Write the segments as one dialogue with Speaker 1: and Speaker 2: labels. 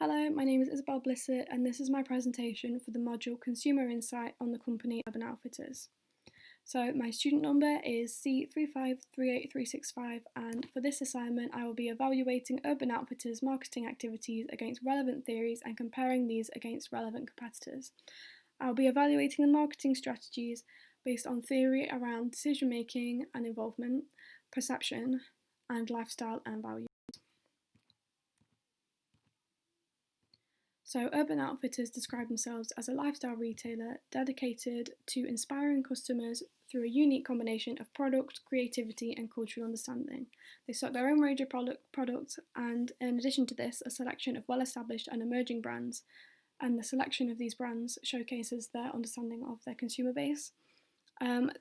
Speaker 1: Hello, my name is Isabel Blissett and this is my presentation for the module Consumer Insight on the company Urban Outfitters. So my student number is C3538365 and for this assignment I will be evaluating Urban Outfitters' marketing activities against relevant theories and comparing these against relevant competitors. I will be evaluating the marketing strategies based on theory around decision making and involvement, perception, and lifestyle and value. So Urban Outfitters describe themselves as a lifestyle retailer dedicated to inspiring customers through a unique combination of product, creativity and cultural understanding. They stock their own range of products and in addition to this, a selection of well-established and emerging brands, and the selection of these brands showcases their understanding of their consumer base.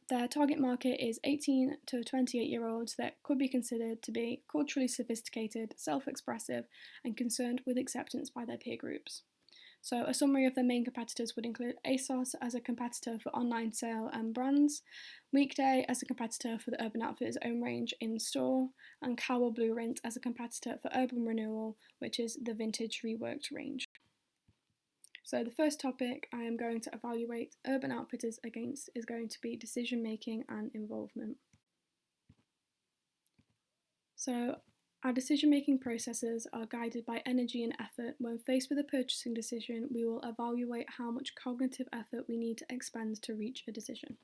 Speaker 1: Their target market is 18 to 28-year-olds that could be considered to be culturally sophisticated, self-expressive, and concerned with acceptance by their peer groups. So a summary of their main competitors would include ASOS as a competitor for online sale and brands, Weekday as a competitor for the Urban Outfitters' own range in-store, and Cowl Blue Rint as a competitor for Urban Renewal, which is the vintage reworked range. So the first topic I am going to evaluate Urban Outfitters against is going to be decision making and involvement. So our decision making processes are guided by energy and effort. When faced with a purchasing decision, we will evaluate how much cognitive effort we need to expend to reach a decision.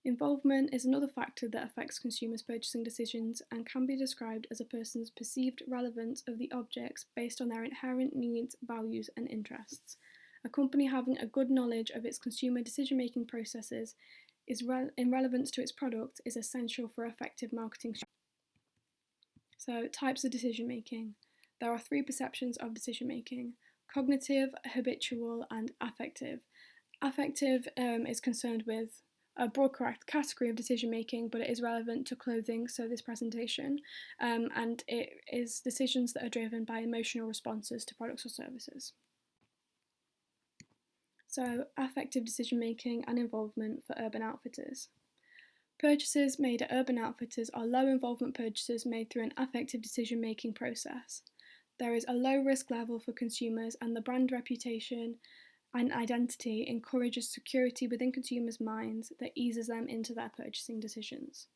Speaker 1: Involvement is another factor that affects consumers' purchasing decisions and can be described as a person's perceived relevance of the objects based on their inherent needs, values, and interests. A company having a good knowledge of its consumer decision-making processes in relevance to its product is essential for effective marketing strategy. So, types of decision-making. There are three perceptions of decision-making: cognitive, habitual, and affective. Affective is concerned with a broad category of decision making, but it is relevant to clothing, so this presentation, and it is decisions that are driven by emotional responses to products or services. So, affective decision making and involvement for Urban Outfitters. Purchases made at Urban Outfitters are low involvement purchases made through an affective decision making process. There is a low risk level for consumers, and the brand reputation and identity encourages security within consumers' minds that eases them into their purchasing decisions.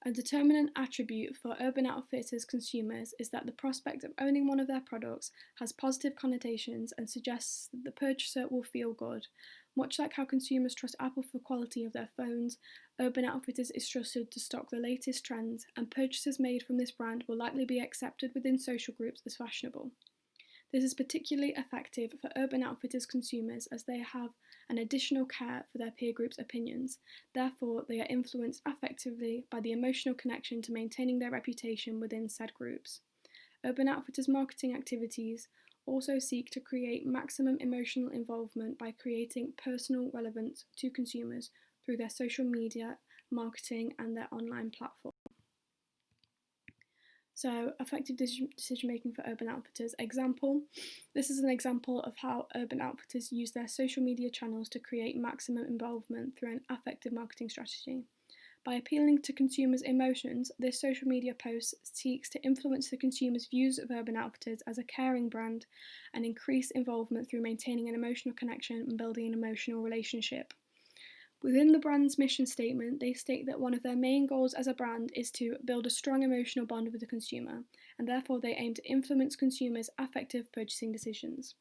Speaker 1: A determinant attribute for Urban Outfitters consumers is that the prospect of owning one of their products has positive connotations and suggests that the purchaser will feel good. Much like how consumers trust Apple for quality of their phones, Urban Outfitters is trusted to stock the latest trends, and purchases made from this brand will likely be accepted within social groups as fashionable. This is particularly effective for Urban Outfitters consumers as they have an additional care for their peer group's opinions. Therefore, they are influenced affectively by the emotional connection to maintaining their reputation within said groups. Urban Outfitters marketing activities also seek to create maximum emotional involvement by creating personal relevance to consumers through their social media, marketing, and their online platform. So, effective decision making for Urban Outfitters. Example: this is an example of how Urban Outfitters use their social media channels to create maximum involvement through an effective marketing strategy. By appealing to consumers' emotions, this social media post seeks to influence the consumer's views of Urban Outfitters as a caring brand and increase involvement through maintaining an emotional connection and building an emotional relationship. Within the brand's mission statement, they state that one of their main goals as a brand is to build a strong emotional bond with the consumer, and therefore they aim to influence consumers' affective purchasing decisions.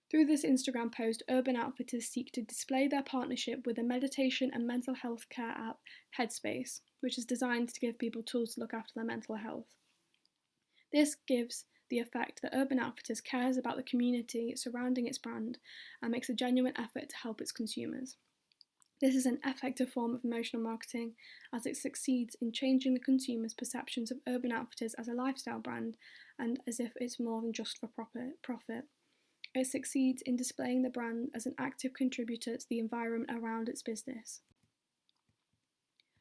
Speaker 1: Through this Instagram post, Urban Outfitters seek to display their partnership with the meditation and mental health care app Headspace, which is designed to give people tools to look after their mental health. This gives the effect that Urban Outfitters cares about the community surrounding its brand and makes a genuine effort to help its consumers. This is an effective form of emotional marketing as it succeeds in changing the consumer's perceptions of Urban Outfitters as a lifestyle brand and as if it's more than just for profit. It succeeds in displaying the brand as an active contributor to the environment around its business.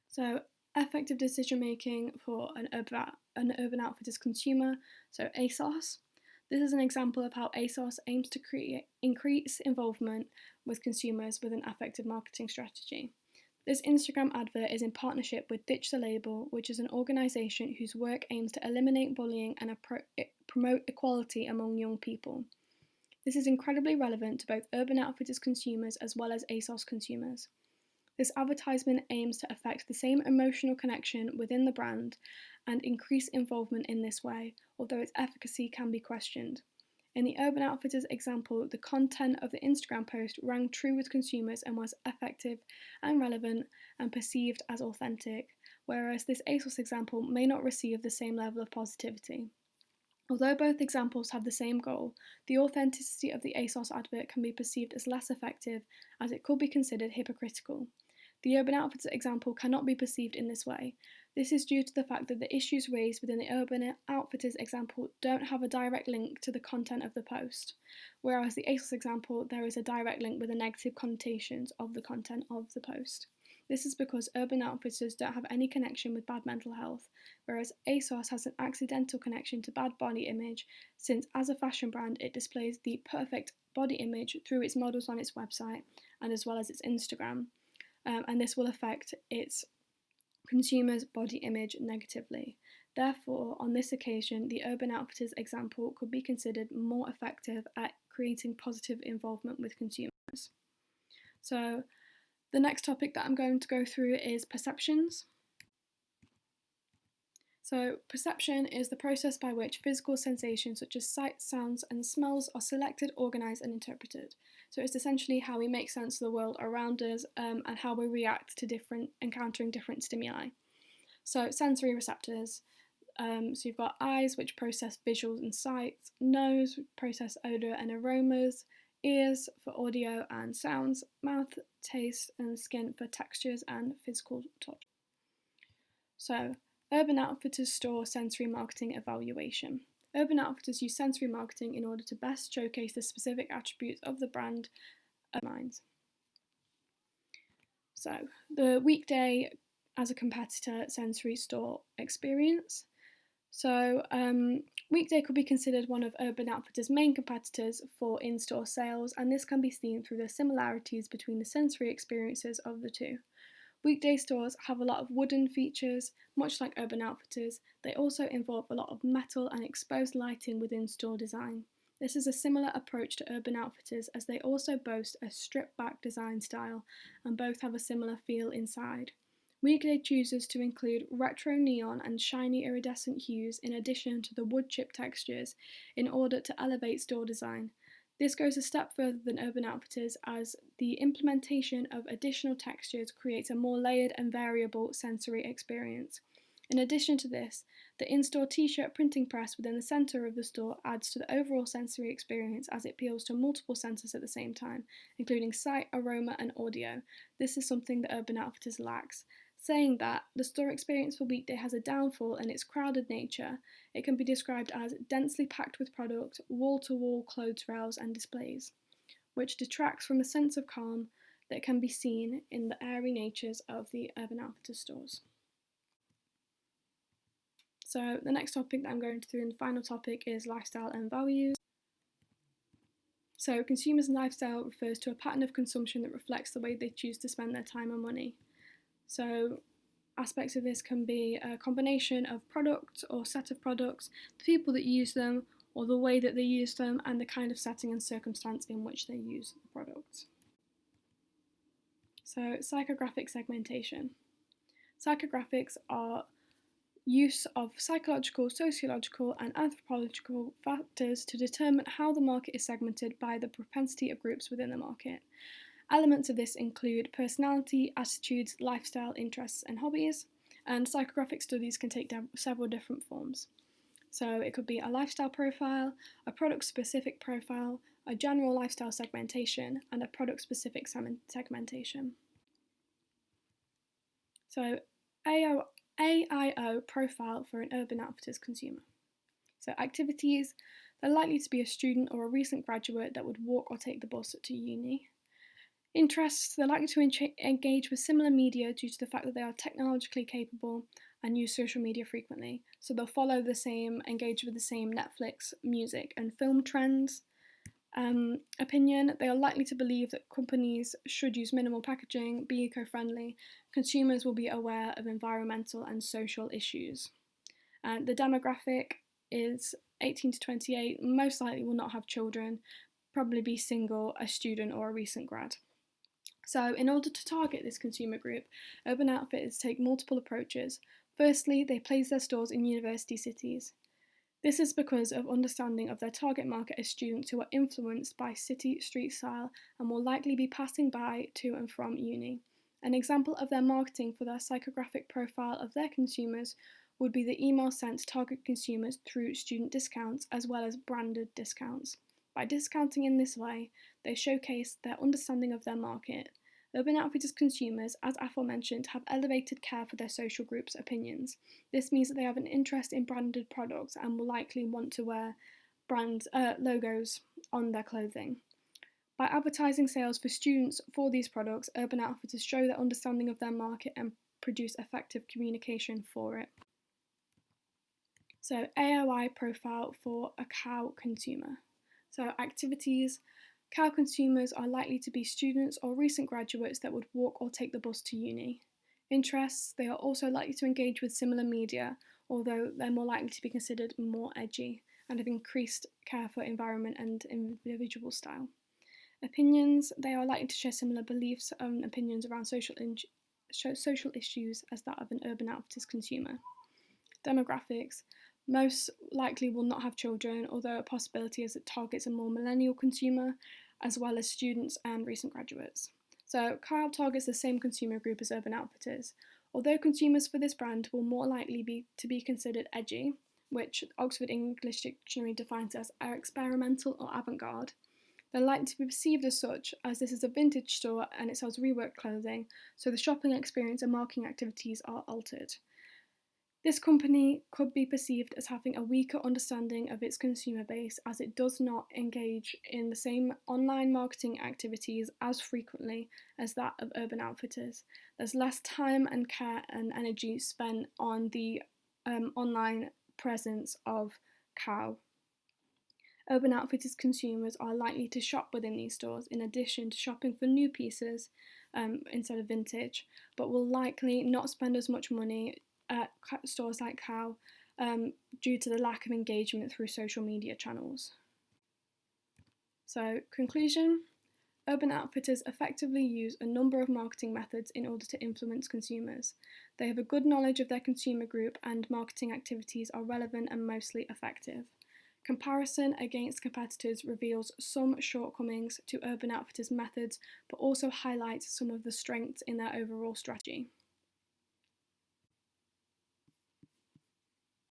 Speaker 1: So, effective decision making for an Urban Outfitters consumer, so ASOS. This is an example of how ASOS aims to increase involvement with consumers with an effective marketing strategy. This Instagram advert is in partnership with Ditch the Label, which is an organisation whose work aims to eliminate bullying and promote equality among young people. This is incredibly relevant to both Urban Outfitters consumers as well as ASOS consumers. This advertisement aims to affect the same emotional connection within the brand and increase involvement in this way, although its efficacy can be questioned. In the Urban Outfitters example, the content of the Instagram post rang true with consumers and was effective and relevant and perceived as authentic, whereas this ASOS example may not receive the same level of positivity. Although both examples have the same goal, the authenticity of the ASOS advert can be perceived as less effective as it could be considered hypocritical. The Urban Outfitters example cannot be perceived in this way. This is due to the fact that the issues raised within the Urban Outfitters example don't have a direct link to the content of the post, whereas the ASOS example, there is a direct link with the negative connotations of the content of the post. This is because Urban Outfitters don't have any connection with bad mental health, whereas ASOS has an accidental connection to bad body image, since as a fashion brand it displays the perfect body image through its models on its website and as well as its Instagram, and this will affect its consumers' body image negatively. Therefore, on this occasion, the Urban Outfitters example could be considered more effective at creating positive involvement with consumers. So, the next topic that I'm going to go through is perceptions. So, perception is the process by which physical sensations such as sights, sounds, and smells are selected, organised, and interpreted. So, it's essentially how we make sense of the world around us and how we react to encountering different stimuli. So, sensory receptors. So, you've got eyes, which process visuals and sights, nose, which process odour and aromas, ears for audio and sounds, mouth, taste, and skin for textures and physical touch. So, Urban Outfitters store sensory marketing evaluation. Urban Outfitters use sensory marketing in order to best showcase the specific attributes of the brand minds. So, the weekday as a competitor sensory store experience. So, weekday could be considered one of Urban Outfitters' main competitors for in-store sales, and this can be seen through the similarities between the sensory experiences of the two. Weekday stores have a lot of wooden features, much like Urban Outfitters. They also involve a lot of metal and exposed lighting within store design. This is a similar approach to Urban Outfitters as they also boast a stripped-back design style and both have a similar feel inside. Weekday chooses to include retro neon and shiny iridescent hues in addition to the wood chip textures in order to elevate store design. This goes a step further than Urban Outfitters as the implementation of additional textures creates a more layered and variable sensory experience. In addition to this, the in-store t-shirt printing press within the centre of the store adds to the overall sensory experience as it appeals to multiple senses at the same time, including sight, aroma, and audio. This is something that Urban Outfitters lacks. Saying that, the store experience for weekday has a downfall in its crowded nature. It can be described as densely packed with product, wall-to-wall clothes rails and displays, which detracts from the sense of calm that can be seen in the airy natures of the Urban Outfitters stores. So the next topic that I'm going through and the final topic is lifestyle and values. So consumers' lifestyle refers to a pattern of consumption that reflects the way they choose to spend their time and money. So aspects of this can be a combination of products or set of products, the people that use them, or the way that they use them, and the kind of setting and circumstance in which they use the products. So psychographic segmentation. Psychographics are use of psychological, sociological, and anthropological factors to determine how the market is segmented by the propensity of groups within the market. Elements of this include personality, attitudes, lifestyle, interests, and hobbies, and psychographic studies can take several different forms. So it could be a lifestyle profile, a product-specific profile, a general lifestyle segmentation, and a product-specific segmentation. So AIO profile for an Urban Outfitters consumer. So activities, they're likely to be a student or a recent graduate that would walk or take the bus to uni. Interests, they're likely to engage with similar media due to the fact that they are technologically capable and use social media frequently. So they'll engage with the same Netflix, music and film trends. Opinion, they are likely to believe that companies should use minimal packaging, be eco-friendly. Consumers will be aware of environmental and social issues. The demographic is 18 to 28, most likely will not have children, probably be single, a student or a recent grad. So in order to target this consumer group, Urban Outfitters take multiple approaches. Firstly, they place their stores in university cities. This is because of understanding of their target market as students who are influenced by city street style and will likely be passing by to and from uni. An example of their marketing for their psychographic profile of their consumers would be the email sent to target consumers through student discounts as well as branded discounts. By discounting in this way, they showcase their understanding of their market. Urban Outfitters consumers, as aforementioned, have elevated care for their social group's opinions. This means that they have an interest in branded products and will likely want to wear brand logos on their clothing. By advertising sales for students for these products, Urban Outfitters show their understanding of their market and produce effective communication for it. So, AOI profile for a cow consumer. So, activities. Cow consumers are likely to be students or recent graduates that would walk or take the bus to uni. Interests, they are also likely to engage with similar media, although they're more likely to be considered more edgy and have increased care for environment and individual style. Opinions, they are likely to share similar beliefs and opinions around social issues as that of an Urban Outfitters consumer. Demographics, most likely will not have children, although a possibility is it targets a more millennial consumer, as well as students and recent graduates. So Kyle targets the same consumer group as Urban Outfitters. Although consumers for this brand will more likely be considered edgy, which Oxford English Dictionary defines as experimental or avant-garde, they're likely to be perceived as such, as this is a vintage store and it sells reworked clothing, so the shopping experience and marketing activities are altered. This company could be perceived as having a weaker understanding of its consumer base as it does not engage in the same online marketing activities as frequently as that of Urban Outfitters. There's less time and care and energy spent on the online presence of Cow. Urban Outfitters consumers are likely to shop within these stores in addition to shopping for new pieces instead of vintage, but will likely not spend as much money at stores like Cow due to the lack of engagement through social media channels. So, conclusion, Urban Outfitters effectively use a number of marketing methods in order to influence consumers. They have a good knowledge of their consumer group and marketing activities are relevant and mostly effective. Comparison against competitors reveals some shortcomings to Urban Outfitters' methods, but also highlights some of the strengths in their overall strategy.